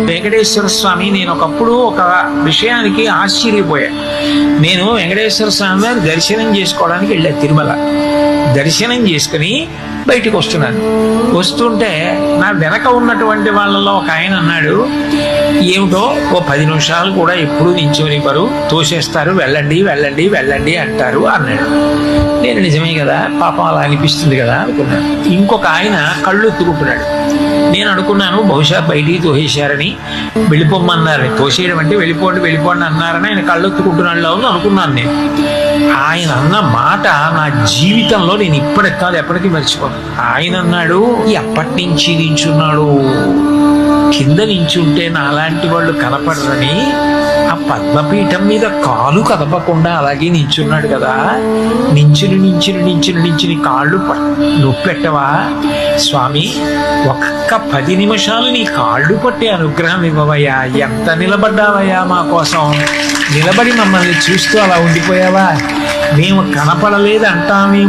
వెంకటేశ్వర స్వామి, నేను ఒకప్పుడు ఒక విషయానికి ఆశ్చర్యపోయా. నేను వెంకటేశ్వర స్వామి వారి దర్శనం చేసుకోవడానికి వెళ్ళా తిరుమల. దర్శనం చేసుకుని బయటికి వస్తున్నాను. వస్తుంటే నా వెనక ఉన్నటువంటి వాళ్ళలో ఒక ఆయన అన్నాడు, ఏమిటో ఓ 10 నిమిషాలు కూడా ఎప్పుడు నించోనివ్వరు, తోసేస్తారు, వెళ్ళండి వెళ్ళండి వెళ్ళండి అంటారు అన్నాడు. నేను నిజమే కదా, పాపం అలా అనిపిస్తుంది కదా అనుకున్నాను. ఇంకొక ఆయన కళ్ళు ఎత్తుకుంటున్నాడు. నేను అనుకున్నాను బహుశా బయటికి తోసేశారని, వెళ్ళిపోమన్నారని. తోసేయడం అంటే వెళ్ళిపోండి వెళ్ళిపోండి అన్నారని ఆయన కళ్ళు ఎత్తుకుంటున్నాడు అనుకున్నాను నేను. ఆయన అన్న మాట నా జీవితంలో నేను ఇప్పటికి కాదు ఎప్పటికీ మర్చిపోను. ఆయన అన్నాడు, ఎప్పటి నుంచి నించున్నాడు, కింద నించుంటే నాలాంటి వాళ్ళు కనపడరని ఆ పద్మపీఠం మీద కాలు కదపకుండా అలాగే నించున్నాడు కదా, నించుని కాళ్ళు నొప్పెట్టవా స్వామి, ఒక్క 10 నిమిషాలు నీ కాళ్ళు పట్టే అనుగ్రహం ఇవ్వవయ్యా, ఎంత నిలబడ్డావయ్యా మా కోసం, నిలబడి మమ్మల్ని చూస్తూ అలా ఉండిపోయావా, మేము కనపడలేదు అంటామేమో